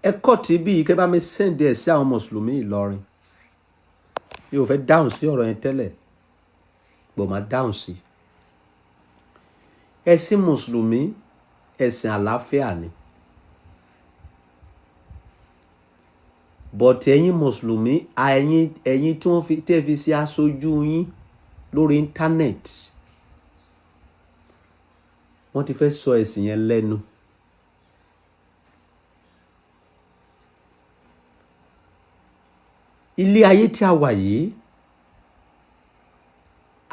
ẹ kọ́ tí bí kẹ́ bá mi send ẹ̀ sí àwọn mùsùlùmí Ìlọrin mi ò fẹ́ dáhùn sí ọ̀rọ̀ yẹn tẹ́lẹ̀ bò máa dáhùn sí. Ẹ̀sìn mùsùlùmí ẹ̀sìn àlàáfíà ni but ẹ̀yin mùsùlùmí ẹ̀yin tí wọ́n tẹ́ fi sí aṣojú yín lórí internet wọ́n ti fẹ́ sọ ẹ̀sìn yẹn lẹ́nu. Ilé ayé tí a wà yìí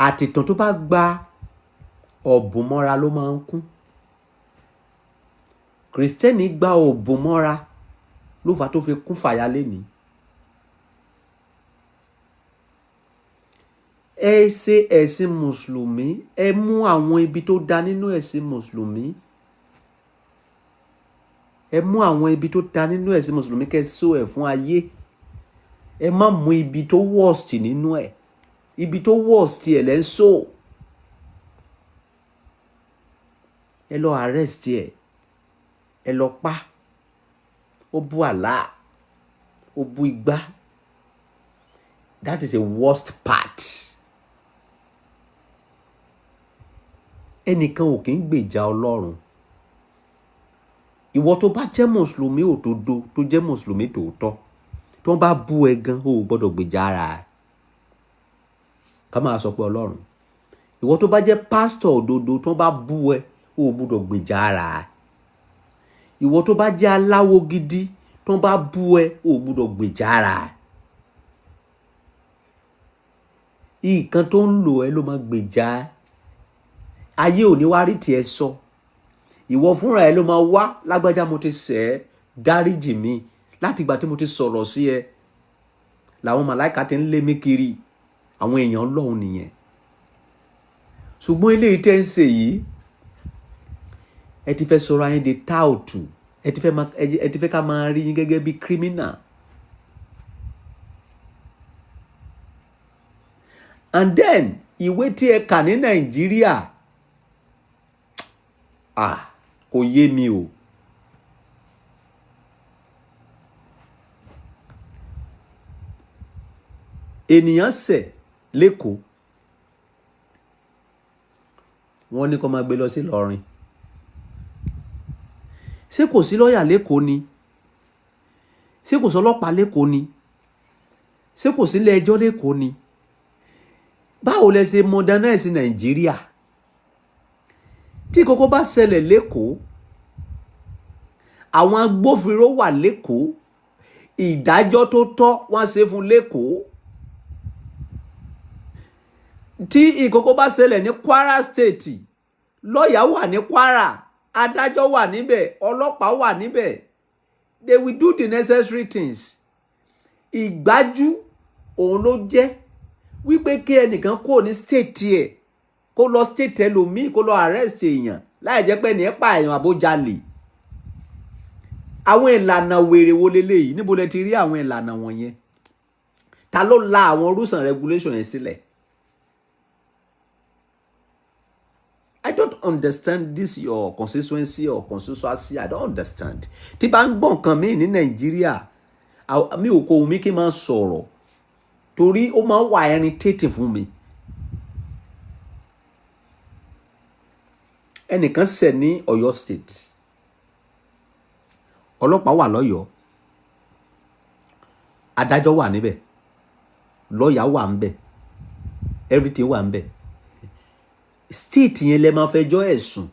àtìtàn tó bá gba ọ̀bùn mọ́ra ló máa ń kún. Kristẹni gba ọ̀bùn mọ́ra ló fà tó fi kún fàyà lénìí. Ẹ ṣe ẹ̀sìn mùsùlùmí ẹ mú àwọn ibi tó dá nínú ẹ̀sìn mùsùlùmí ẹ mú àwọn ibi tó dá nínú ẹ̀sìn mùsùlùmí kẹ́ sọ ẹ̀ fún ayé. Ẹ má mú ibi tó worst nínú ẹ̀ ibi tó worst ẹ̀ lẹ́ ń sọ. Ẹ lọ arrest ẹ lọ pa ó bú Allah ó bú igbá. That is a worst part. Ẹnìkan ò kí ń gbèjà Ọlọ́run. Ìwọ tó bá jẹ́ mùsùlùmí òdodo tó jẹ́ mùsùlùmí tòótọ́ tó bá bú ẹ gan o ò gbọ́dọ̀ gbèjà ara ẹ. Ká máa sọ pé Ọlọ́run. Ìwọ tó bá jẹ́ pásítọ̀ òdodo tó bá bú ẹ o ò gbọ́dọ̀ gbèjà ara ẹ. Ìwọ tó bá jẹ́ aláwo gidi tó bá bú ẹ o ò gbọ́dọ̀ gbèjà ara ẹ. Ìkan tó ń lò ẹ ló máa gbèjà ẹ. Ayé ò ní wá rí tiẹ̀ sọ. Ìwọ fúnra ẹ ló máa wá lágbájá mo ti ṣẹ̀ ẹ́ dáríjì mi láti ìgbà tí mo ti sọ̀rọ̀ sí ẹ làwọn màláìka ti ń lé mi kiri àwọn èèyàn Ọlọ́run nìyẹn. Ṣùgbọ́n eléyìí tẹ́ ń ṣe yìí ẹ ti fẹ́ sọ̀rọ̀ ayé di táòtù ẹ ti fẹ́ ká máa rí yín gẹ́gẹ́ bí criminal. And then ìwé tí ẹ kà ní Nàìjíríà kò yé mi o. Ènìyàn ṣẹ̀ lÉkòó wọ́n ní kó máa gbé lọ sí Ìlọrin. Ṣé kò sí lọ́ọ̀yà lÉkòó ni? Ṣé kò sọ́lọ́pàá lÉkòó ni? Ṣé kò sí ilé ẹjọ́ lÉkòó ni? Báwo lẹ ṣe modernize Nàìjíríà? Tí kókó bá ṣẹlẹ̀ lÉkòó àwọn agbófinró wà lÉkòó ìdájọ́ tó tọ́ wọ́n ṣe fún lÉkòó. Tí ìkókó bá ṣẹlẹ̀ ní Kwara State lọ́ọ̀yà wà ní Kwara adájọ́ wà níbẹ̀ ọlọ́pàá wà níbẹ̀ they will do the necessary things. Ìgbájú òun ló jẹ́ wípé kí ẹnìkan kó ní state ẹ̀ kó lọ state ẹlòmíì kó lọ arrest èèyàn láì jẹ́ pé ní ẹ̀ pààyàn àbójalè. Àwọn ìlànà wèrè wo leléyìí? Níbo lẹ ti rí àwọn ìlànà wọ̀nyẹn? Ta ló la àwọn rules and regulations yẹn sílẹ̀? I don't understand this your constituency or constituency. I don't understand. Tí bá ń gbọ́ nǹkan mi ní Nàìjíríà mi ò kò wù mí kí n máa sọ̀rọ̀ torí ó máa ń wà irritating fún mi. Ẹnìkan ṣẹ̀ ní Ọ̀yọ́ State ọlọ́pàá wà lọ́yọ̀ọ́ adájọ́ wà níbẹ̀ lọ́ọ̀yà wà níbẹ̀ everything wà níbẹ̀. State yẹn lẹ máa fẹjọ́ ẹ̀sùn.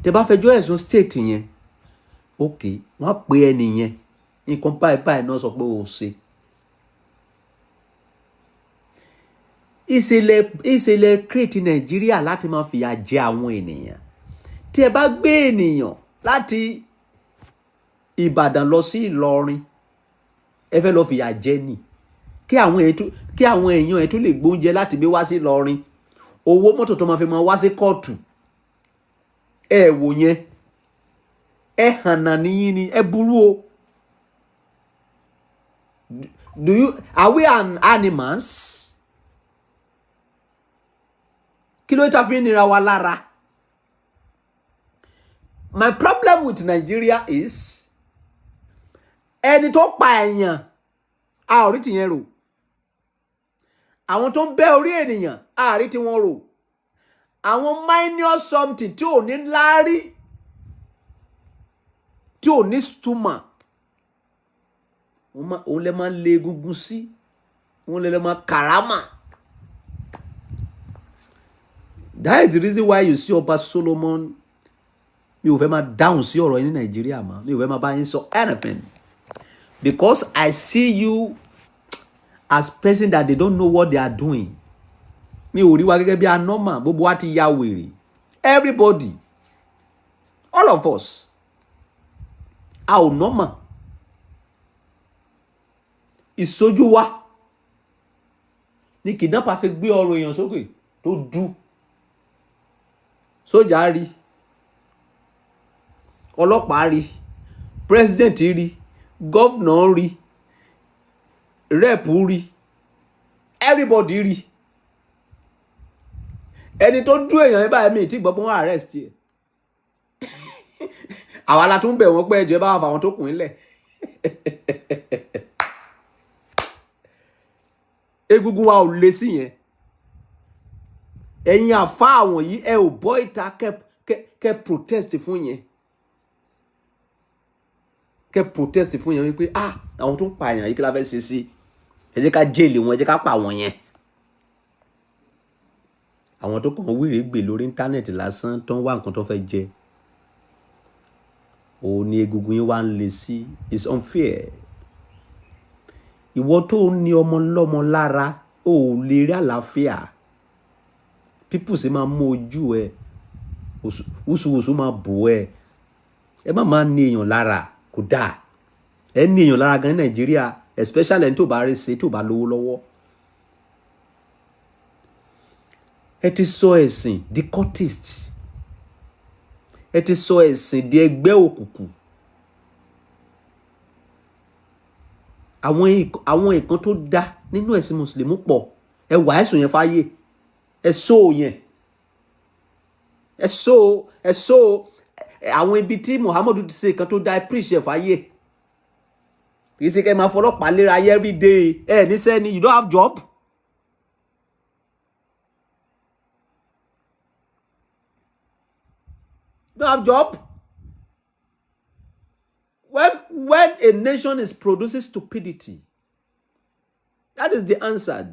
Tẹ́ bá fẹjọ́ ẹ̀sùn state yẹn ok wọ́n á pe ẹni yẹn nǹkan báyìí náà sọ pé ó ṣe. Ìṣẹ̀lẹ̀ create Nàìjíríà láti máa fìyà jẹ àwọn ènìyàn. Tí ẹ bá gbé ènìyàn láti Ìbàdàn lọ sí Ìlọrin ẹ fẹ́ lọ fìyà jẹ ni kí àwọn èèyàn ẹ̀ tún lè gbóúnjẹ láti gbé wá sí Ìlọrin owó mọ́tò tó máa fi máa wá sí kóòtù ẹ wò yẹn ẹ hànà níyìn ni ẹ burú o. Are we animals? Kí ló ta fi ń nira wa lára? My problem with Nigeria is ẹni tó pa èèyàn a ò rí tìyẹn rò. Àwọn tó ń bẹ́ orí ènìyàn a rí tí wọ́n rò. Àwọn minor something tí ò ní láárí, tí ò ní stomach, òun lè máa lé egungun sí, òun lè máa kàrámà. That is the reason why you see Ọba Solomon. Mi ò fẹ́ máa dáhùn sí ọ̀rọ̀ yín ní Nàìjíríà mọ́. Mi ò fẹ́ máa bá yín sọ anything. Because I see you as person that they don't know what they are doing. Mi ò rí wa gẹ́gẹ́ bí anormal. Gbogbo wa ti ya wèrè. Everybody. All of us. A ò normal. Ìṣojú wa ní kidnapper fi gbé ọrọ̀ èèyàn sókè tó dù. Sójà rí. Ọlọ́pàá rí. President rí. Governor rí. Rep rí. Everybody rí. Ẹni tó dù èèyàn yẹn báyìí mi tí gbọ́ pé wọ́n arrest ẹ̀. Àwa la tún bẹ̀ wọ́n pé ẹjọ́ ẹ bá wà fáwọn tó kùn lẹ̀. Egungun wa ò lè sí yẹn. Ẹ̀yin àfá àwọn yìí ẹ ò bọ́ ìta kẹ́ protest fún yẹn. Kẹ́ protest fún yẹn wípé àwọn tó ń pa èèyàn yìí kí la fẹ́ ṣe sí. Ẹ jẹ́ ká jẹ́lì wọn, ẹ jẹ́ ká pa wọn yẹn. Àwọn tó kàn wíìrì gbè lórí íńtánẹ́ẹ̀tì lásán tó ń wá nǹkan tó fẹ́ jẹ. Ó ní egungun yín wá ń le sí. It's unfair. Ìwọ tó ní ọmọ lọ́mọ lára ó lè rí àlàáfíà. People sì máa mú ojú ẹ. Wùsùwùsù máa bò ẹ. Ẹ má máa ní èèyàn lára. Kò dáa. Ẹ ní èèyàn lára gan ní Nàìjíríà, especially ẹni tó bá rí ṣe, tó bá lówó lọ́wọ́. Ẹ ti sọ ẹ̀sìn di cultist. Ẹ ti sọ ẹ̀sìn di ẹgbẹ́ òkùnkùn. Àwọn nǹkan tó dá nínú ẹ̀sìn Mùsùlùmí pọ̀. Ẹ wà ẹ̀sùn yẹn fáyé. Ẹ sọ yẹn. Ẹ sọ àwọn ibi tí Muhammadu ti ṣe nǹkan tó dá preach ẹ fáyé. Kì í ṣe kẹ́ máa fọlọ́pàá léra ayé every day. Ẹ ní sẹ́ni, you don't have job. You don't have job. When a nation is producing stupidity, that is the answer.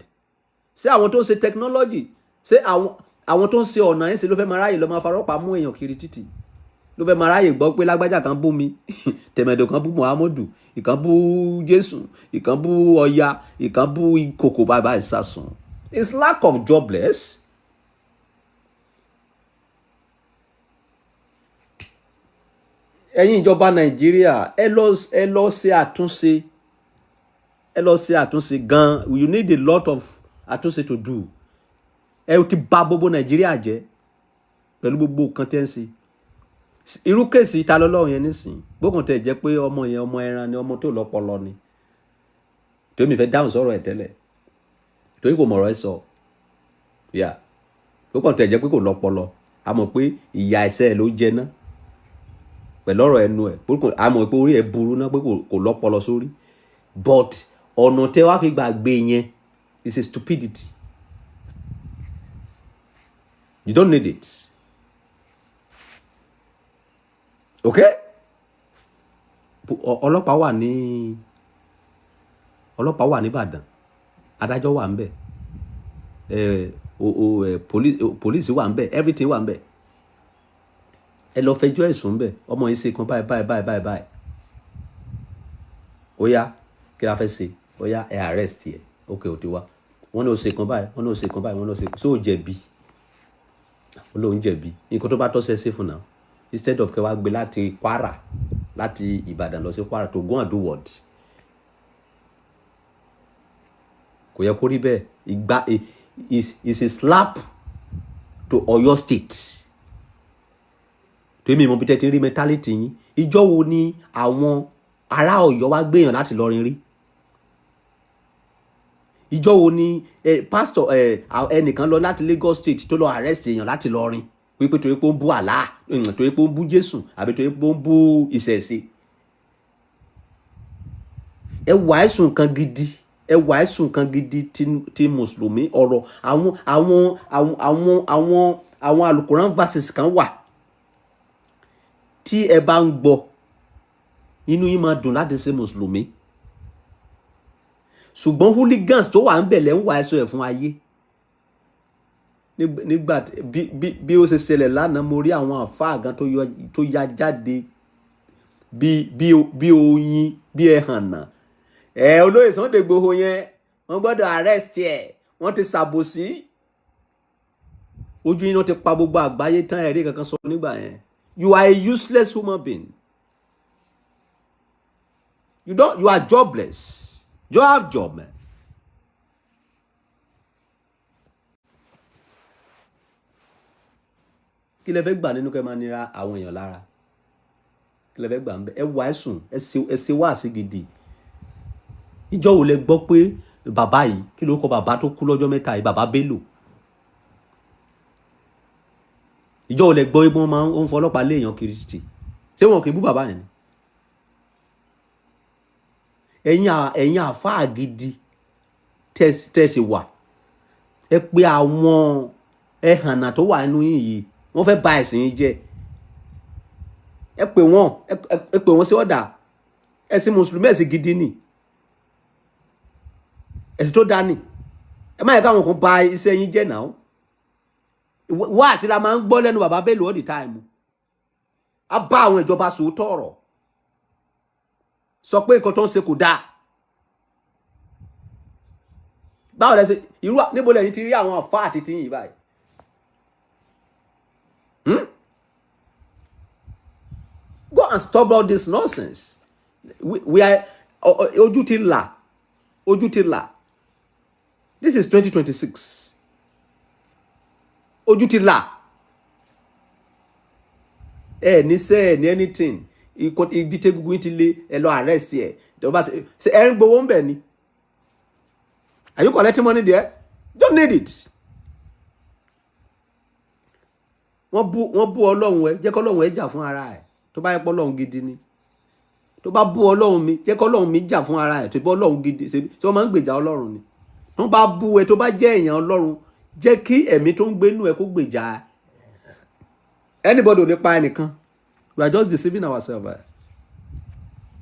Ṣé àwọn tó ń ṣe technology, ṣé àwọn tó ń ṣe ọ̀nà yẹn ṣe ló fẹ́ máa ráyè lọ máa farọ́pàá mú èèyàn kiri títì. Ló fẹ́ máa ráyè gbọ́ pé lágbájá kan bú mi, tẹ̀mẹ̀dọ̀ kan bú Muhammadu, ìkan bú Jésù, ìkan bú Ọya, ìkan bú ìkòkò bàbá ìsásùn. It's lack of jobless. Ẹ̀yin ìjọba Nàìjíríà, ẹ lọ ṣe àtúnṣe. Ẹ lọ ṣe àtúnṣe gan. You need a lot of àtúnṣe to do. Ẹ ti bà gbogbo Nàìjíríà jẹ́ pẹ̀lú gbogbo nǹkan tẹ́ ń ṣe. Irú kéèsì ta lọ́lọ́run yẹn nísìn. Gbókàn tẹ́ jẹ́ pé ọmọ yẹn ọmọ ẹran ni, ọmọ tó lọ́pọlọ ni. Tó mi fẹ́ dáhùn sọ̀rọ̀ ẹ̀ tẹ́lẹ̀. Torí kò mọ̀rọ̀ ẹ sọ. Yeah. Gbókàn tẹ́ jẹ́ pé kò lọ́pọlọ. A mọ̀ pé ìyà ẹ̀ṣẹ̀ ló jẹ ná. Pẹ̀lú ọ̀rọ̀ ẹnu ẹ̀. A mọ̀ pé orí ẹ̀ burú ná pé kò lọ́pọlọ sórí. But ọ̀nà tẹ́ wá fi gbàgbé yẹn is a stupidity. You don't need it. Okay? Ọlọ́pàá wà ní Ìbàdàn. Adájọ́ wà ńbẹ̀. Police wà ńbẹ̀. Everything wà ńbẹ̀. Ẹ lọ fẹjọ́ ẹ̀sùn ńbẹ̀. Ọmọ yìí ṣe kan báyìí. Ó yá, kí la fẹ́ ṣe? Ó yá, ẹ arrest ẹ. Okay, ó ti wá. Wọ́n ní ó ṣe kan báyìí. Wọ́n ní ó ṣe kan báyìí. Wọ́n ní ó ṣe. So ó jẹ̀bi. Olóhùn jẹ̀bi. Nǹkan tó bá tọ́ ṣe fún náà. Instead of kẹ́ wá gbé láti Kwara, láti Ìbàdàn lọ sí Kwara to go and do what? Kò yẹ kó rí bẹ́ẹ̀. It's a slap to Ọ̀yọ́ state. Tèmi mọ̀ bí tẹ́ ti rí mentality yín. Ìjọ́ wo ni àwọn ará Ọ̀yọ́ wá gbéyàn láti Ìlọrin rí? Ìjọ́ wo ni pastor ẹnìkan lọ láti Lagos state tó lọ arrest èèyàn láti Ìlọrin? wípé torí pé ó ń bú Allah, torí pé ó ń bú Jésù, àbí torí pé ó ń bú ìṣẹ̀ṣe. Ẹ wàásù nǹkan gidi, ẹ wàásù nǹkan gidi tí mùsùlùmí ọ̀rọ̀ àwọn alukoran verses kan wà tí ẹ bá ń gbọ́ inú yín máa dùn láti ṣe mùsùlùmí, ṣùgbọ́n hooligans tó wà ń bẹ̀lẹ̀ ń wàásù ẹ̀ fún ayé. Nígbà bí ó ṣe ṣẹlẹ̀ lánàá, mo rí àwọn àfáà gan tó ya jáde bí oyin, bí ẹhànnà. Olóyè Sunday Igboho yẹn wọ́n gbọ́dọ̀ arrest ẹ̀, wọ́n ti ṣàbòsí. Ojú yín náà ti pa gbogbo àgbáyé tán, ẹ̀rí kankan sọ nígbà yẹn. You are a useless human being. You are jobless. You have job, man. Kí lẹ fẹ́ gbà nínú kẹ́ máa nira àwọn èèyàn lára? Kí lẹ fẹ́ gbà ń bẹ? Ẹ wá ẹ̀sùn, ẹ ṣe wá sí gidi. Ìjọ́ wo lẹ gbọ́ pé bàbá yìí, kí ló kọ bàbá tó kú lọ́jọ́ mẹ́ta yìí, bàbá Bello? Ìjọ́ wo lẹ gbọ́ pé wọ́n máa ń fọlọ́pàá lé èèyàn kiri títì? Ṣé wọn kì í bú bàbá yẹn ni? Ẹ̀yin àfáà gidi tẹ̀sí wà. Ẹ pé àwọn ẹhànnà tó wà nínú yín yìí, wọ́n fẹ́ bà ẹ̀sìn yín jẹ́. Ẹ pè wọ́n sí ọ̀dà. Ẹ̀sìn mùsùlùmí ẹ̀sìn gidi ni, ẹ̀sìn tó dá ni. Ẹ má yẹ káwọn kan bà iṣẹ́ yín jẹ́ náà. Wáàsí la máa ń gbọ́ lẹ́nu bàbá Bello all the time. A bá àwọn ìjọba sòótọ́ ọ̀rọ̀, sọ pé nǹkan tó ń ṣe kò dáa. Báwo lẹ ṣe níbo lẹ́yìn ti rí àwọn àfáà àti tiyín báyìí? Go and stop all this nonsense. We are ojú ti là. This is 2026. Ojú ti là. Ní ṣe ní anything. Ibi tí gbogbo yín ti lé ẹ lọ arrest ẹ. Ṣé ẹ ń gbowó ń bẹ̀ ni? Are you collecting money there? Don't need it. Wọ́n bú Ọlọ́run ẹ, jẹ́ kí Ọlọ́run ẹ jà fún ara ẹ̀. Tó bá yẹ pé Ọlọ́run gidi ni. Tó bá bú Ọlọ́run mi, jẹ́ kí Ọlọ́run mi jà fún ara ẹ̀. Tó bá Ọlọ́run gidi, ṣé wọ́n máa ń gbèjà Ọlọ́run ni? Tó bá bú ẹ, tó bá jẹ́ èèyàn Ọlọ́run, jẹ́ kí ẹ̀mí tó ń gbénú ẹ kó gbèjà ẹ. Anybody ò ní pa ẹnìkan. We are just deceiving ourselves.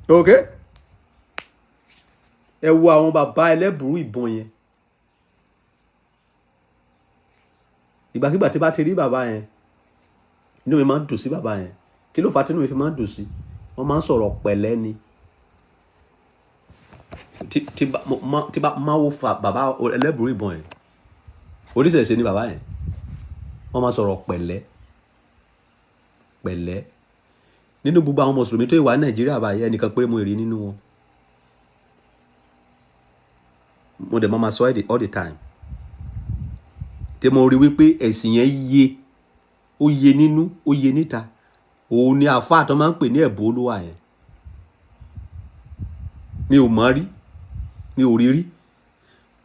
Okay? Ẹ wo àwọn bàbá ẹlẹ́bùrú ìbọn yẹn. Ìgbàkígbà tí bá ti rí bàbá yẹn, inú mi máa ń dùn sí bàbá yẹn. Kí ló fà á tí inú mi fi máa ń dùn sí? Wọ́n máa ń sọ̀rọ̀ pẹ̀lẹ́ ni. Tí bá máa wo fa bàbá ẹlẹ́bùrú ìbọn yẹn, oníṣẹ̀ṣe ni bàbá yẹn. Wọ́n máa sọ̀rọ̀ pẹ̀lẹ́. Nínú gbogbo àwọn mùsùlùmí tó wà ní Nàìjíríà báyìí, ẹnìkan péré mo rí nínú wọn. Mo dẹ̀ máa sọ all the time. Tí mo rí wípé ẹ̀sìn yẹn ó yé nínú, ó yé níta. Òun ni àfáà tó máa ń pè ní ẹ̀bùn Olúwa yẹn. Mi ò mọ̀ rí, mi ò rí.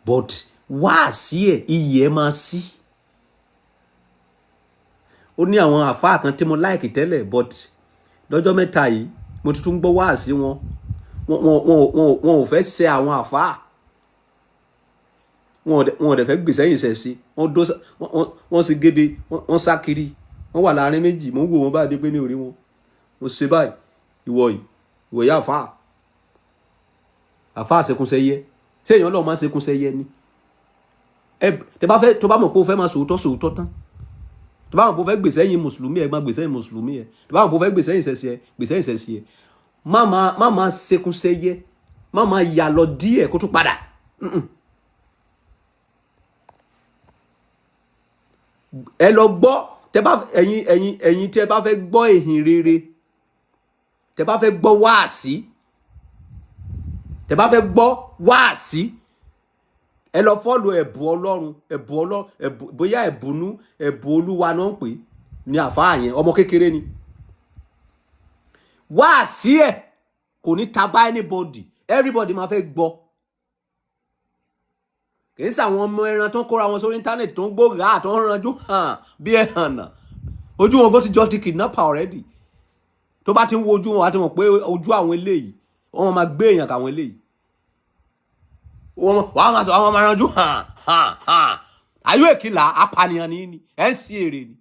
But wáàsí ẹ̀, iyì ẹ̀ máa sí. Ó ní àwọn àfáà kan tí mo like tẹ́lẹ̀, but lọ́jọ́ mẹ́ta yìí mo tuntun gbọ́ wáàsí wọn. Wọn ò fẹ́ ṣe àwọn àfáà. Wọn ò dẹ̀ fẹ́ gbèsè yìí ṣẹ̀ sí. Wọ́n sì gédé, wọ́n sá kiri. Wọ́n wà láàrin méjì, mo ń wò wọ́n báyìí pé mi ò rí wọn. Mo ṣe báyìí, ìwọ yà àfáà. Àfáà ṣekúnṣẹ́yẹ. Ṣé èèyàn lọ́ọ́ máa ṣekúnṣẹ́yẹ ni? Tó bá mọ̀ pé o fẹ́ máa sòótọ́ tán. Tó bá mọ̀ pé o fẹ́ gbèsè yìí mùsùlùmí ẹ, máa gbèsè yìí mùsùlùmí ẹ. Tó bá mọ̀ pé o fẹ́ gbèsè yìí ṣẹ̀ṣẹ̀ ẹ, gbèsè yìí ṣẹ̀ṣẹ̀ ẹ. Má máa ṣekúnṣẹ́yẹ. Má máa yà lọ díẹ̀ kó tún padà. Ẹ lọ gbọ́, ẹ̀yin tí ẹ bá fẹ́ gbọ́ ìhìn rere, tẹ bá fẹ́ gbọ́ wáàsí, ẹ lọ fọ́lù ẹ̀bùn Ọlọ́run, bóyá ẹ̀bùn Olúwa náà ń pè ní àfáà yẹn, ọmọ kékeré ni. Wáàsí ẹ̀ kò ní tabá anybody, everybody máa fẹ́ gbọ́. Kìí ṣe àwọn ọmọ ẹran tó ń kóra wọn sórí íńtánẹ́ẹ̀tì tó ń gbóògà tó ń ranjú hàn bí ẹ̀hànnà. ojú wọn go ti jọ ti kidnapper already tó bá ti ń wo ojú wọn àti mọ̀ pé ojú àwọn eléyìí wọ́n máa gbé èèyàn káwọn eléyìí wọ́n máa sọ àwọn máa ranjú hàn ayé èkìlá apànìyàn ní ẹ̀ ń sí èrè ni.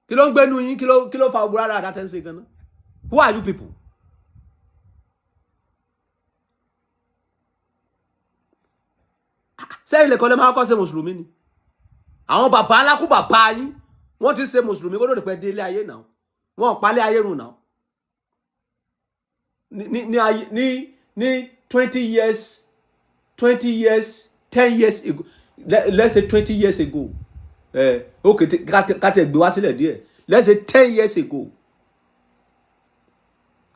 kí ló ń gbénu yín kí ló fa ogun rárá àdá tẹ́ ń ṣe gan-an who are you people? sẹ́yìn lè kọ́lé máa kọ́ ṣe mùsùlùmí ni àwọn bàbá alákú bàbá yín wọ́n ti ṣe mùsùlùmí kó lóde pẹ́ dé ilé ayé náà wọ́n palẹ̀ ayé run náà ní 20 years 10 years ago let's say 20 years ago okay kátẹ́ gbé wá sílẹ̀ díẹ̀ let's say 10 years ago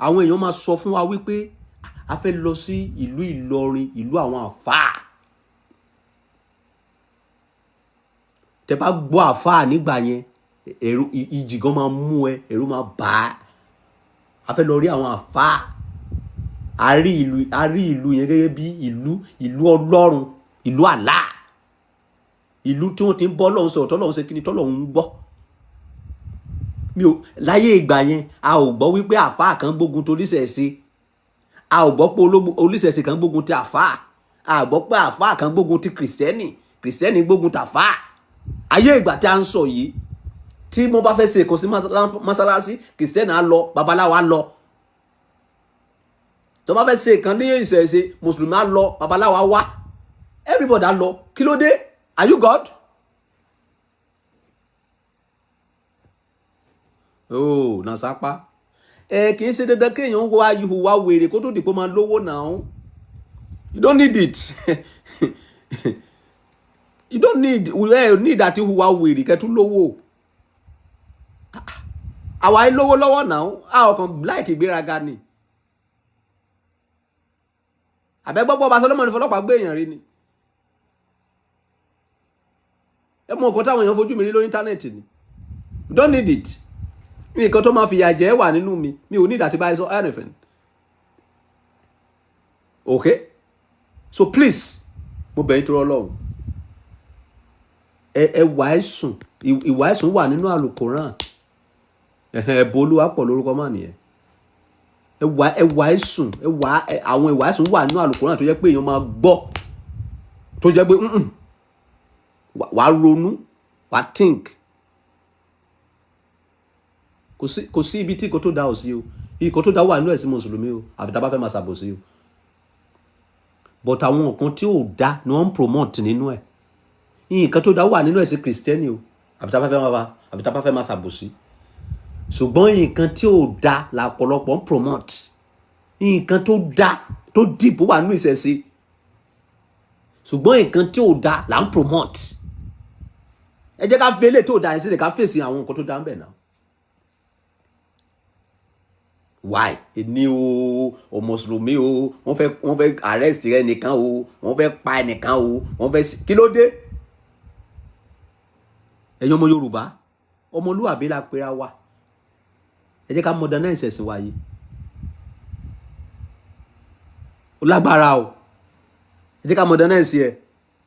àwọn èèyàn máa sọ fún wa wípé a fẹ́ lọ sí ìlú Ìlọrin ìlú àwọn àfáà tẹ bá gbọ́ àfáà nígbà yẹn ẹ̀rù ìjì gan máa mú ẹ ẹ̀rù máa bà á a fẹ́ lọ rí àwọn àfáà a rí ìlú yẹn gẹ́gẹ́ bí ìlú Ọlọ́run ìlú Allah ìlú tí wọ́n ti ń bọ́ lọ́hùn sọ̀rọ̀ tọ́lọ́hùn ṣe kíni tọ́lọ́hùn ń gbọ́ mi ò láyé ìgbà yẹn a ò gbọ́ wípé àfáà kan gbógun tó oníṣẹ̀ṣe a ò gbọ́ pé oníṣẹ̀ṣe kan gbógun ti àfáà a ò gbọ́ pé àfáà kan gbógun ti kìrìsìtẹ́nì gbógun ti àfáà ayé ìgbà tí a ń sọ yìí tí mo bá fẹ́ ṣe èkó sí mọ́sálásí kìrìsìtẹ́nì á lọ babaláwo á lọ tó bá fẹ́ ṣe ìkan ní ìṣẹ̀ṣe mùsùlùmí á lọ babaláwo á wá everybody á lọ kí ló dé are you God? oh nasapa kì í ṣe dandan kéèyàn wá ìhùwà wèrè kó tó dìpọ̀ máa lówó náà you don't need it you don't need àti ìhùwà wèrè kẹtù lówó àwa ẹ lówó lọ́wọ́ náà a ọkàn láìkì ìgbéraga ni àbẹ́gbọ́gbọ́ ọba Solomoni fọlọ́pàá gbé èèyàn rí ni ẹ mọ nǹkan táwọn èèyàn fojú mi rí lórí íńtánẹ́ẹ̀tì ni you don't need it nǹkan tó máa fìyà jẹ wà nínú mi ò ní ìdàtí báyìí sọ anything okay so please mo bẹ̀ yín tó Ọlọ́run ẹ wàásùn ìwàásùn wà nínú àlùkòrán ẹ̀bùn Olúwa pọ̀ lórúkọ máa nìyẹn ẹ wàásùn àwọn ìwàásùn wà nínú àlùkòrán tó jẹ́ pé èèyàn máa gbọ́ tó jẹ́ pé wàá ronú wàá think kò sí ibi tí nǹkan tó dá ò sí o nǹkan tó dá wà nínú ẹ̀sìn mùsùlùmí o àfi tá a bá fẹ́ máa ṣàbòsí o but àwọn nǹkan tí ò dá ni wọ́n ń promote nínú ẹ̀ nǹkan tó dá wà nínú ẹ̀sìn kìrìsìtẹ́nì o àfi tá a bá fẹ́ máa ṣàbòsí ṣùgbọ́n nǹkan tí ò dá làpọ̀lọpọ̀ ń promote nǹkan tó dá tó dìbò wà nínú ìṣẹ̀ṣe ṣùgbọ́n nǹkan tí ò dá là ń promote ẹ jẹ́ ká fi eléyìí tó dá yẹn sílẹ̀ ká fèsì àwọn nǹkan tó dá ń bẹ̀ náà. Why? Ní o mùsùlùmí o wọ́n fẹ́ arrest rẹ nìkan o wọ́n fẹ́ pa ẹnìkan o wọ́n fẹ́ kí ló dé? ẹ̀yin ọmọ Yorùbá ọmọlúwàbí la pera wa ẹ jẹ́ ká modernize ẹ̀sìn wa yìí ó lágbára o ẹ jẹ́ ká modernize ẹ̀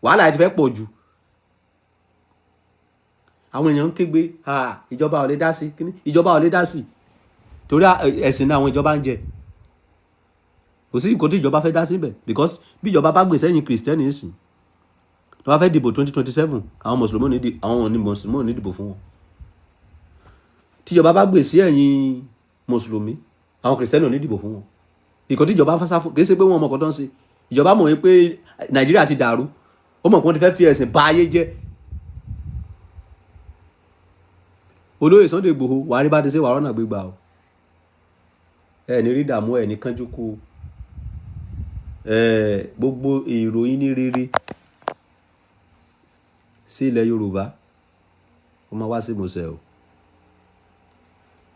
wàhálà ẹ̀ ti fẹ́ pọ̀ jù àwọn èèyàn ń kégbe ìjọba ò lè dá sí kíní ìjọba ò lè dá sí torí ẹ̀sìn náà àwọn ìjọba ń jẹ kò sí nǹkan tí ìjọba fẹ́ dá síbẹ̀ because bí ìjọba bá gbèsè ẹ̀yìn kìrìsìtẹ́nì ìsìn tó bá fẹ́ dìbò 2027 àwọn mùsùlùmí ò ní dìbò fún wọn tí ìjọba bá gbèsè ẹ̀yìn mùsùlùmí àwọn kìrìsìtẹ́nì ò ní dìbò fún wọn nǹkan tí ìjọba fásá fún kì í ṣe pé wọn mọ̀ kọ́ tó ń ṣe ìjọba mọ̀ pé Nàìjíríà ti dàrú ó mọ̀ pé wọ́n ti fẹ́ fi ẹ̀sìn bà ayé jẹ́ olóyè Sunday Igboho wàá rí bá ti ṣe wàá rọ́nà gbégbá o ẹ ní rí dààmú ẹ ní kánjú kú gbogbo èrò yín ní rere sí ilẹ̀ Yorùbá ó máa wá sí ìmúṣẹ o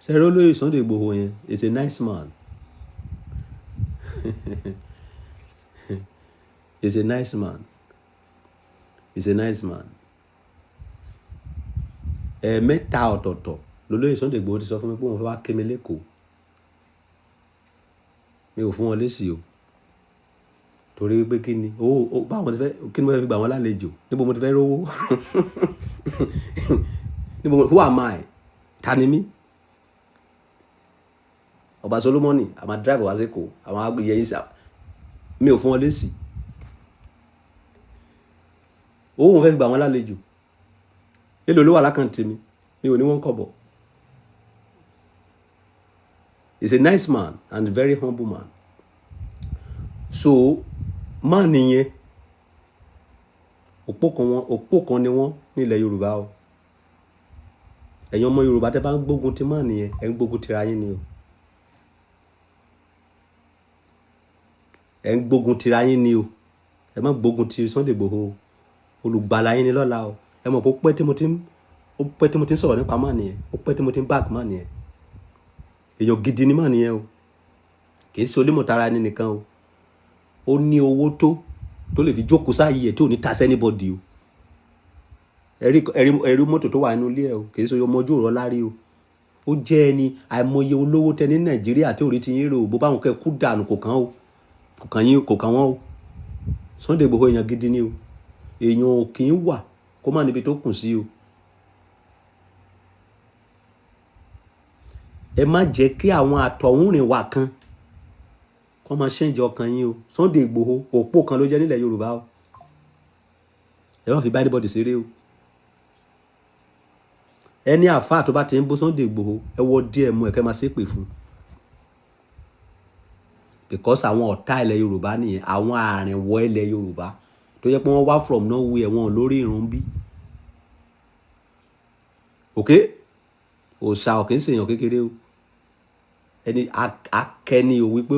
ṣẹ̀rọ olóyè Sunday Igboho yẹn is a nice man is a nice man is a nice man mẹ́ta ọ̀tọ̀ọ̀tọ̀ lolóyè Sunday Igboho ti sọ fún mi pé wọ́n fẹ́ wá ké mi lẹ́kọ̀ọ́ mi ò fún wọn lésì o torí pé kí ni báwọn ti fẹ́ kí ni wọ́n fi gbà wọ́n lálejò níbo mo ti fẹ́ rówó níbo who am I ta ni mí ọba Solomoni àwọn drive wá sí kò àwọn agbèyẹ yìí sá mi ò fún wọn lésì owó wọn fẹ́ fi gbà wọ́n lálejò èlò ló wà lákàntì mi ò ní wọ́n kọ́bọ̀. He's a nice man and a very humble man. So man nìyẹn òpó kan ni wọ́n nílẹ̀ Yorùbá o. Ẹ̀yin ọmọ Yorùbá tẹ́ bá ń gbógun ti man nìyẹn ẹ̀ ń gbógun tira yín ni o. Ẹ̀ ń gbógun tira yín ni o. Ẹ má gbógun ti Sunday Igboho olùgbàlà yín ni lọ́la o. Ẹ mọ̀ pé ó pẹ́ tí mo ti ń sọ̀rọ̀ nípa man nìyẹn ó pẹ́ tí mo ti ń back man nìyẹn. Èèyàn gidi ni man nìyẹn o. Kì í ṣe onímọ̀tara ẹni nìkan o. Ó ní owó tó lè fi jókòó sáyé ẹ̀ tí ò ní tas anybody o. Ẹ̀rí mọ́tò tó wà nínú ilé ẹ̀ o kì í ṣe ọmọ ojú ọ̀rọ̀ lárí o. Ó jẹ́ ẹni àìmọye olówó tẹ ní Nàìjíríà tí orí ti yín rò bó báwọn kẹ́ kú dànù kò kàn o kò kàn wọ́n o. Sunday Igboho èèyàn gidi ni o. Èèyàn ò kì í wà kó má níbi tó kùn sí o. Ẹ má jẹ́ kí àwọn àtọ̀húnrìn wà kan kọ́ máa ṣẹ́ǹjì ọkàn yín o. Sunday Igboho òpó kan ló jẹ́ nílẹ̀ Yorùbá o. Ẹ má fi bá anybody ṣeré o. Ẹni àfáà tó bá ti ń bú Sunday Igboho ẹ wọ díẹ̀ mú ẹ kẹ́ máa ṣépè fún. Because àwọn ọ̀tá ilẹ̀ Yorùbá nìyẹn àwọn àrìnwọ̀ ilẹ̀ Yorùbá tó jẹ́ pé wọ́n wá from nowhere wọn lórí ìrun bí. Okay? Òòṣà ò kì í ṣèyàn kékeré o. Ẹni akẹni o wípé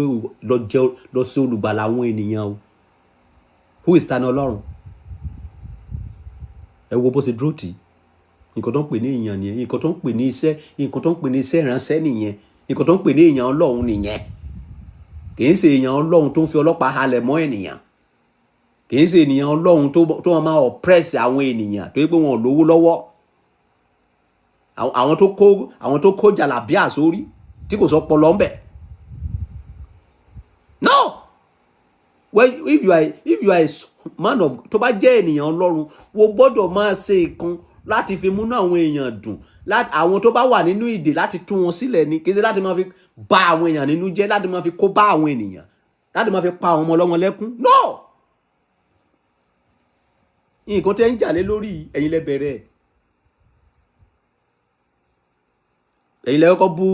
lọ sí olùgbàlà àwọn ènìyàn o. Who is tani Ọlọ́run? Ẹ wo bó ṣe dúró tì. Nǹkan tó ń pè ní èèyàn nìyẹn. Nǹkan tó ń pè ní iṣẹ́ ìránṣẹ́ nìyẹn. Nǹkan tó ń pè ní èèyàn Ọlọ́run nìyẹn. Kì í ṣe èèyàn Ọlọ́run tó ń fi ọlọ́pàá halẹ̀ mọ́ ènìyàn. Kì í ṣe ènìyàn Ọlọ́run tó máa oppress àwọn ènìyàn tó yẹ pé wọn ò lówó lọ́wọ́. Àwọn tó kó jàlábíà sórí tí kò sọ pọlọ ń bẹ̀. No! Well, if you are a man of tó bá jẹ́ ènìyàn Ọlọ́run wo gbọ́dọ̀ máa ṣe ìkan láti fi múnú àwọn èèyàn dùn àwọn tó bá wà nínú ìdè láti tú wọn sílẹ̀ ni kì í ṣe láti máa fi bà àwọn èèyàn nínú jẹ́ láti máa fi kó bá àwọn ènìyàn láti máa fi pa àwọn ọmọ ọlọ́mọ lẹ́kún. No! Nǹkan tẹ́ ń jà lé lórí ẹ̀yin lẹ bẹ̀rẹ̀. Ẹ̀yin lẹ kọ́kọ́ bú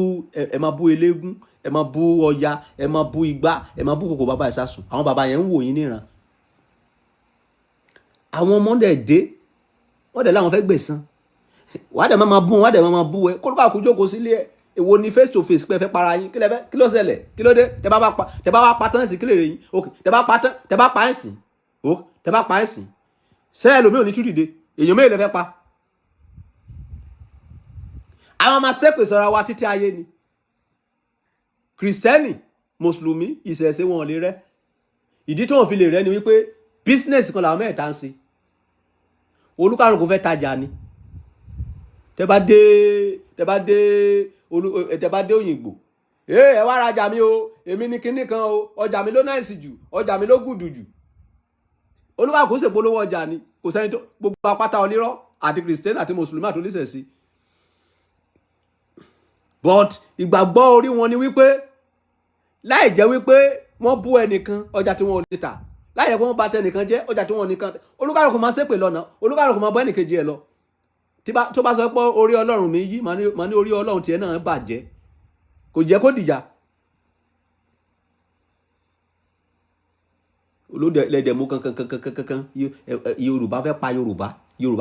ẹ máa bú eléégún ẹ máa bú ọya ẹ máa bú igbá ẹ máa bú kòkò bàbá ìsásùn àwọn bàbá yẹn ń wò yín níran. Àwọn ọmọ dé wọ́n dẹ̀ láwọn fẹ́ gbẹ̀san wàá dẹ̀ máa bú wọn wàá dẹ̀ máa bú ẹ kó ló bá kú jókòó sílé ẹ èwo ni face to face pé ẹ fẹ́ para yín kí ló ṣẹlẹ̀ kí ló dé tẹ bá wá pa tán ẹ̀sìn kí lè rè yín ok tẹ bá pa ẹ̀sìn ok tẹ bá pa ẹ̀sìn sẹ́ẹ̀ lómi ò ní tú dìde èèyàn mélòó lẹ fẹ́ pa. Àwọn máa ṣépè sọ́ra wa títí ayé ni Kristẹni Mùsùlùmí ìṣẹ̀ṣe wọn ò lè rẹ́ ìdí tí wọn fi lè rẹ́ ni wípé business kan làwọn mẹ́ta ń ṣe olúkàlùkù fẹ́ tajà ni tẹ bá dé Òyìngbò ẹ wá rajà mi o èmi ní kinní kan o ọjà mi ló náìsì jù ọjà mi ló gùdù jù olúkàlùkù ṣe polówó ọjà ni kò sẹ́ni tó gbogbo apáta onírọ́ àti Kristẹni àti Mùsùlùmí àti oníṣẹ̀ṣe but ìgbàgbọ́ orí wọn ni wípé láì jẹ́ wípé wọ́n bú ẹnìkan ọjà tí wọ́n ò lè tà láì jẹ́ pé wọ́n bà tẹnìkan jẹ́ ọjà tí wọ́n nìkan olúkàlùkù máa ṣépè lọ́nà olúkàlùkù máa bọ́ ẹnìkejì ẹ̀ lọ tó bá sọ pé orí Ọlọ́run mi yí màá ní orí Ọlọ́run tiẹ̀ náà bàjẹ́ kò jẹ́ kó dìjà olódẹ̀lẹ̀dẹ̀ mú kankan Yorùbá fẹ́ pa Yorùbá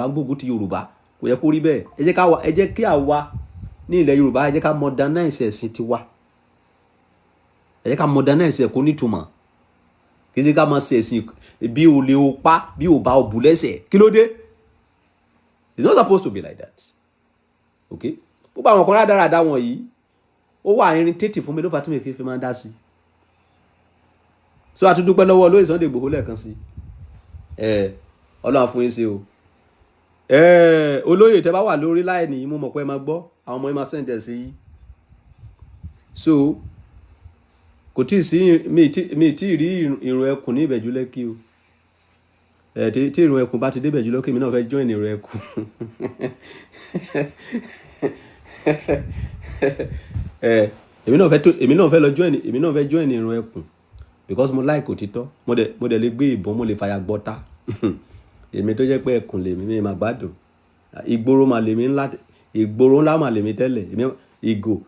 ń gbógun ti Yorùbá kò yẹ kó rí bẹ́ẹ̀ ẹ jẹ́ kí àwa ní ilẹ̀ Yorùbá ẹ jẹ́ ká modernize ẹ̀sìn tiwa ẹ jẹ́ ká modernize ẹ̀kọ́ nítumọ̀ kì í ṣe ká máa ṣe ẹ̀sìn bí o lè o pa bí o bá o bù lẹ́sẹ̀ kí ló dé it's not supposed to be like that okay gbogbo àwọn kan rádaràda wọn yìí ó wà irritating fún mi ló fà tí mi fi máa ń dá sí so a tún dúpẹ́ lọ́wọ́ olóyè Sunday Igboho lẹ́ẹ̀kan sí Ọlọ́run fún yín ṣe o olóyè tẹ́ bá wà lórí láì nìyí mo mọ̀ pé ẹ máa gbọ́ àwọn ọmọ yín máa sẹ́ǹdẹ̀ sí yín so kò tí ì sí mi tí ì rí ìrùn ẹkùn ní Ìbẹ̀jú Lẹ́kì o. Tí ìrùn ẹkùn bá ti dé Ìbẹ̀jú Lẹ́kì mi náà fẹ́ join ìrùn ẹkùn. Èmi náà fẹ́ lọ join ìrùn ẹkùn because mo like òtítọ́. Mo dẹ̀ lè gbé ìbọn, mo lè fàyà gbọ́ta. Èmi tó jẹ́ pé ẹkùn lèmi, mi máa gbádùn. Ìgboro mà lèmi ńlá, ìgboro ńlá mà lèmi tẹ́lẹ̀. Ìgò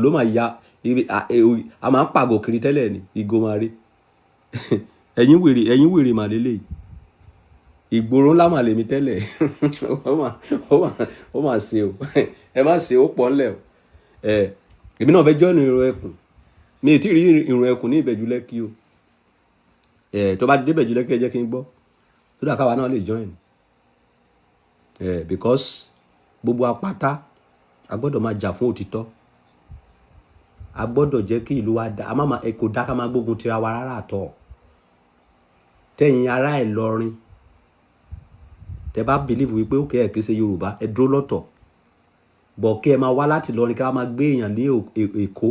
ló máa ya, a máa ń pàgò kiri tẹ́lẹ̀ ni, ìgò máa rí. Ẹ̀yin wèrè mà lélẹ̀. Ìgboro ńlá mà lèmi tẹ́lẹ̀. Ó mà ṣe o. Ẹ má ṣe ó pọ̀ ńlẹ̀ o. Èmi náà fẹ́ join ìrùn ẹkùn. Mi ò tí ì rí ìrùn ẹkùn ní Ìbẹ̀jú Lẹ́kì o. Tó bá dé Ìbẹ̀jú Lẹ́kì ẹ jẹ́ kí n gbọ́. Tó dà káwa náà lè join. Because gbogbo apáta a gbọ́dọ̀ máa jà fún òtítọ́. A gbọ́dọ̀ jẹ́ kí ìlú wa dá. Kò dá ká máa gbógun tira wa rárá àtọ̀. Tẹ̀yin ará Ìlọrin, tẹ bá believe wípé ó kẹ́ ẹ̀ kí ṣe Yorùbá, ẹ dúró lọ́tọ̀. Bọ̀ kí ẹ máa wá láti Ìlọrin ká máa gbé èèyàn ní Èkó,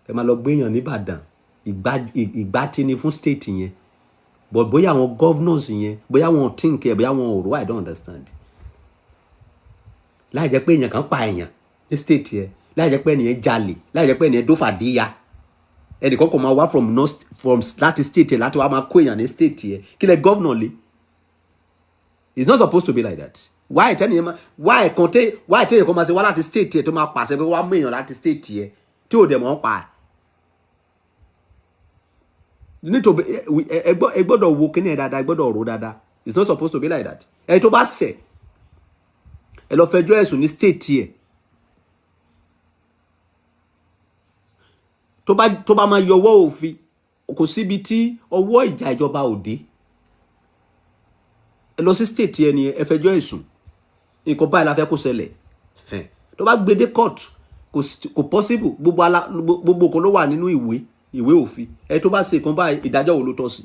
ẹ máa lọ gbé èèyàn ní Ìbàdàn. Ìgbà tí ni fún state yẹn. But bóyá àwọn governors yẹn, bóyá wọn think ẹ, bóyá wọn ò rò, I don't understand. Láì jẹ́ pé èèyàn kan pa èèyàn ní state yẹn, láì jẹ́ pé ènìyàn jalè, láì jẹ́ pé ènìyàn dófàdíyà, ẹnìkan kò máa wá from láti state yẹn láti wá máa kó èèyàn ní state yẹn, kí lẹ governor lé? It's not supposed to be like that. Why téèyàn kan máa ṣe wá láti state yẹn tó máa pàṣẹ pé wá mú èèyàn láti state yẹn tí ò dẹ̀ mọ́ pa. Ẹ gbọ́dọ̀ wo kíní ẹ̀ dáadáa, ẹ gbọ́dọ̀ rò dáadáa. It's not supposed to be like that. Ẹ tó bá ṣẹ̀, ẹ lọ fẹjọ́ ẹ̀sùn ní state yẹ. Tó bá máa yọwọ́ òfin, kò síbi tí ọwọ́ ìjà ìjọba òde. Ẹ lọ sí state yẹ ni ẹ fẹjọ́ ẹ̀sùn. Nǹkan báyìí la fẹ́ kó ṣẹlẹ̀. Tó bá gbé dé court, kò possible. Gbogbo kan ló wà nínú ìwé òfin. Ẹ tó bá ṣe nǹkan báyìí, ìdájọ́ wo ló tọ́ sí?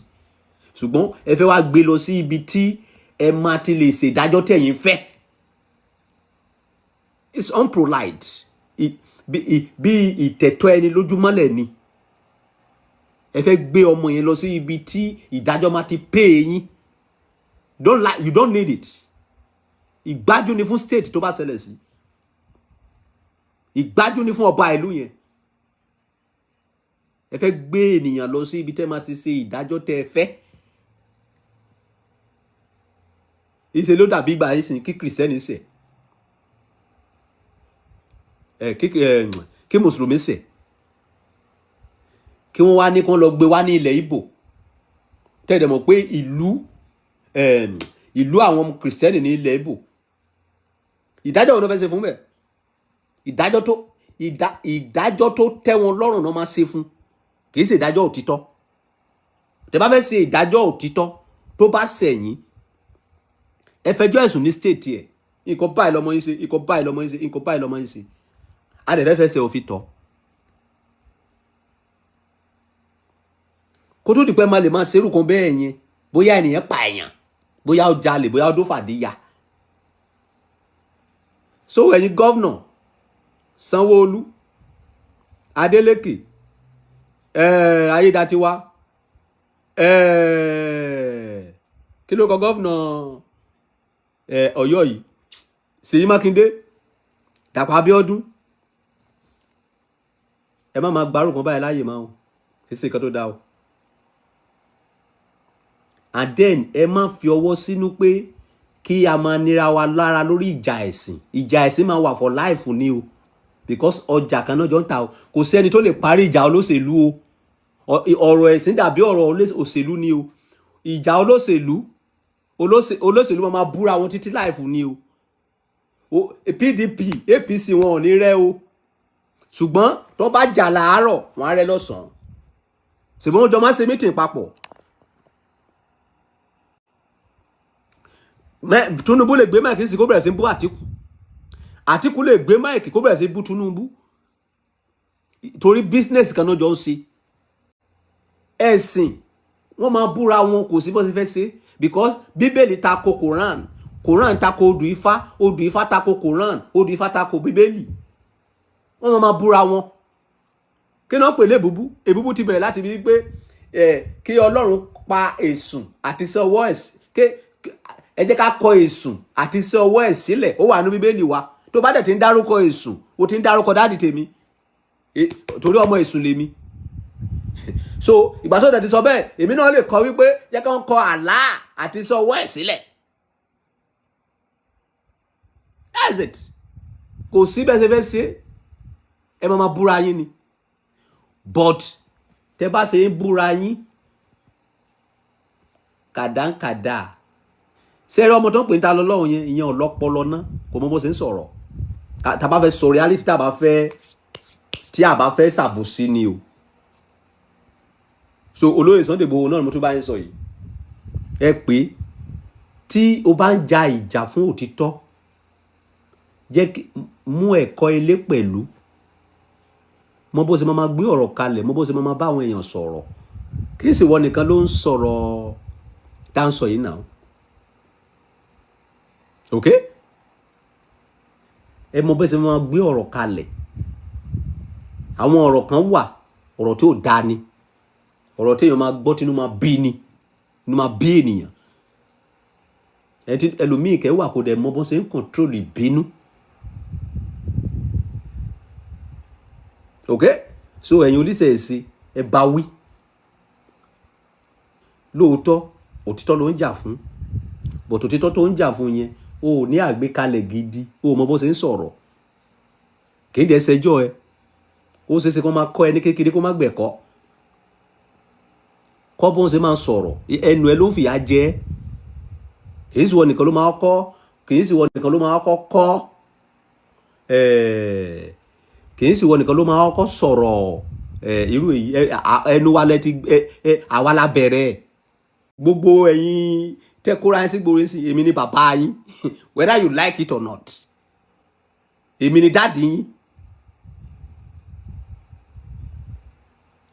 Ṣùgbọ́n ẹ fẹ́ wá gbé lọ sí ibi tí ẹ máa ti lè ṣe ìdájọ́ tẹ̀yin fẹ́. It's unpolite. Bí ìtẹ̀tọ́ ẹni lójúmọ́lẹ̀ ni. Ẹ fẹ́ gbé ọmọ yẹn lọ sí ibi tí ìdájọ́ máa ti pay yín. You don't need it. Ìgbájú ni fún state tó bá ṣẹlẹ̀ sí. Ìgbájú ni fún ọba ìlú yẹn. Ẹ fẹ́ gbé ènìyàn lọ sí ibi tẹ́ máa ti ṣe ìdájọ́ tẹ́ ẹ fẹ́. Ìṣe ló dàbí ìgbà yìí sìn kí Kìrìsìtẹ́nì ṣẹ̀. Kí Mùsùlùmí ṣẹ̀. Kí wọ́n wá ní kán lọ gbé wá ní ilẹ̀ Ìgbò. Tẹ́lẹ̀ mọ̀ pé ìlú àwọn Kìrìsìtẹ́nì ní ilẹ̀ Ìgbò. Ìdájọ́ wọn ló fẹ́ ṣe fún bẹ́ẹ̀. Ìdájọ́ tó tẹ́ wọn lọ́rùn náà máa ṣe fún. Kì í ṣe ìdájọ́ òtítọ́. Tẹ́ bá fẹ́ ṣe ìdájọ́ òtítọ́ tó bá ṣẹ̀yìn, ẹ fẹjọ́ ẹ̀sùn ní state ẹ̀. Nǹkan báyìí lọmọ yín ṣe, nǹkan báyìí lọmọ yín ṣe, nǹkan báyìí lọmọ yín ṣe. A dẹ̀ fẹ́ ṣe òfin tọ́. Kó tó di pé máa lè máa ṣerú kan bẹ́ẹ̀ yẹn, bóyá ènìyàn pa èèyàn, bóyá ó jalè, bóyá ó dófàdíyà. So ẹ̀yin governor, Sanwó-Olú, Adeleke, Ayédatiwa, kí ló kọ governor Ọ̀yọ́ yìí, Ṣèyí Mákindé, Dàpọ̀ Abíọ́dún, ẹ má máa gbárùkù kan báyìí láàyè máa o, kì í ṣe nǹkan tó dáa o. And then ẹ má fi ọwọ́ sínú pé kí a máa nira wa lára lórí ìjà ẹ̀sìn. Ìjà ẹ̀sìn máa wà for life ni o, because ọjà kan náà jọ ń ta o. Kò sí ẹni tó lè parí ìjà olóṣèlú o. Ọ̀rọ̀ ẹ̀sìn dàbí ọ̀rọ̀ òṣèlú ni o. Ìjà olóṣèlú máa búra wọn títí life ni o. PDP, APC wọn ò ní rẹ́ o. Ṣùgbọ́n tó bá jà láàárọ̀ wọn á rẹ́ lọ́sàn-án. Ṣùgbọ́n ọjọ́ máa ń ṣe meeting papọ̀. Tinubu lè gbé máìkì sí kó bẹ̀rẹ̀ sí bú Àtíkù. Àtíkù lè gbé máìkì kó bẹ̀rẹ̀ sí bú Tinubu. Torí business kan náà jọ ń ṣe. Ẹ̀sìn wọ́n máa búra wọn, kò sí bó ṣe fẹ́ ṣe. Because Bíbélì tako Quran, Quran tako odù Ifá tako Quran, odù Ifá tako Bíbélì. Wọ́n máa búra wọn. kí náà pè lébùbú èbùbú ti bẹ̀rẹ̀ láti bí pé kí Ọlọ́run pa èsùn àti iṣẹ́ ọwọ́ ẹ̀ ẹ jẹ́ ká kọ èsùn àti iṣẹ́ ọwọ́ ẹ̀ sílẹ̀ ó wà ní Bíbélì wa tó bá dẹ̀ ti ń dárúkọ èsùn ó ti ń dárúkọ dáàdì tèmi torí ọmọ èsùn lèmi so ìgbà tó dẹ̀ ti sọ bẹ́ẹ̀ èmi náà lè kọ wípé jẹ́ ká ń kọ àlá àti iṣẹ́ ọwọ́ ẹ̀ sílẹ̀ that's it kò sí bẹ́ẹ̀ ṣe fẹ́ ṣe ẹ máa búra yín ni but tẹ bá ṣe ń búra yín kàdánkàdá sẹ́rẹ́ ọmọ tó ń pè ní ta lọ́lọ́run yẹn ìyẹn ọlọ́pọlọ náà kò mọ bó ṣe ń sọ̀rọ̀ tá bá fẹ́ sọ reality tá bá fẹ́ ṣàbòsí ni o so olóyè Sunday Igboho náà mo tún bá ń sọ yìí ẹ pé tí o bá ń ja ìjà fún òtítọ́ jẹ́ mú ẹ̀kọ́ ilé pẹ̀lú mọ bó ṣe máa gbé ọ̀rọ̀ kalẹ̀ mọ bó ṣe máa bá àwọn èèyàn sọ̀rọ̀ kì í sì wọ nìkan ló ń sọ̀rọ̀ tá ń sọ yìí náà ok ẹ mọ bó ṣe máa gbé ọ̀rọ̀ kalẹ̀ àwọn ọ̀rọ̀ kan wà ọ̀rọ̀ tí ò dáa ni ọ̀rọ̀ tí èèyàn máa gbọ́ tínú máa bí ni inú máa bí ènìyàn ẹlòmíì kẹ́ wà kó dẹ̀ mọ bó ṣe ń control ìbínú ok so ẹ̀yin oníṣẹ̀ṣe ẹ bá wí lóòótọ́ òtítọ́ ló ń jà fún but òtítọ́ tó ń jà fún yẹn o ò ní àgbékalẹ̀ gidi o ò mọ bó ṣe ń sọ̀rọ̀ kì í dẹ̀ ṣẹjọ́ ẹ ó ṣeéṣe kó máa kọ́ ẹ ní kékeré kó má gbẹ̀kọ́ kọ́ bó ṣe máa sọ̀rọ̀ ẹnu ẹ ló ń fìyà jẹ kì í sì wọ nìkan ló máa kọ́ kì í sì wọ nìkan ló máa kọ́ kì í sì wọ nìkan ló máa kọ́ sọ̀rọ̀ irú èyí ẹnu wa lẹ ti àwa la bẹ̀rẹ̀ gbogbo ẹ̀yin tẹ́kóra ẹ̀ sí gbòòrò sí èmi ni bàbá yín whether you like it or not èmi ni dáàdì yín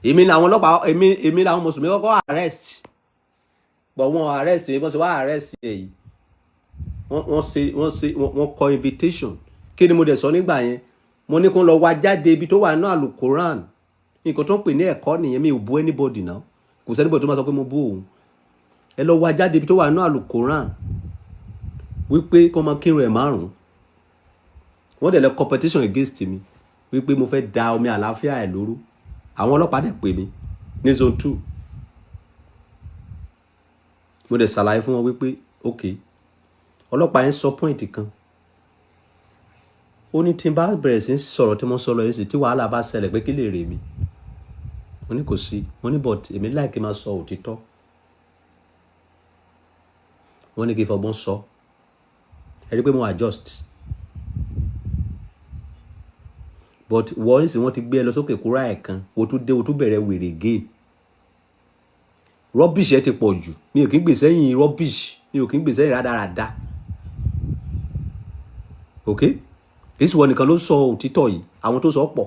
èmi làwọn ọlọ́pàá èmi làwọn mùsùlùmí kọ́kọ́ arrest but wọ́n arrest yìí wọ́n ṣe wá arrest yìí wọ́n kọ invitation kí ni mo dẹ̀ sọ nígbà yẹn mo ní kó lọ wá jáde ibi tó wà nínú àlùkòrán nǹkan tó ń pè ní ẹ̀kọ́ nìyẹn mi ò bú anybody náà kò sẹ́ni bọ̀ tó máa sọ pé mo bú òun ẹ lọ wá jáde ibi tó wà nínú àlùkòrán wípé kó máa kírun ẹ̀ márùn-ún wọ́n dẹ̀ lọ competition against mi wípé mo fẹ́ da omi àlàáfíà ẹ̀ lóru àwọn ọlọ́pàá dẹ̀ pè mí ní zone 2 mo dẹ̀ ṣàlàyé fún wọn wípé ok ọlọ́pàá yẹn sọ point kan ó ní tí n bá bẹ̀rẹ̀ sí sọ̀rọ̀ tí mo sọ lọ yẹn sì tí wàhálà bá ṣẹlẹ̀ pé kí lè rè mí mo ní kò sí mo ní but èmi láì kí n máa sọ òtítọ́ wọ́n ní kí n fọgbọ́n sọ ẹ rí pé mo adjust but wọ́n sì wọ́n ti gbé ẹ lọ sókè kúrá ẹ̀ kan o tún bẹ̀rẹ̀ wèrè again rubbish ẹ ti pọ̀ jù mi ò kí ń gbè sẹ́yìn rubbish mi ò kí ń gbè sẹ́yìn rádaràda ok èsì wọn nìkan ló sọ òtítọ́ yìí àwọn tó sọ pọ̀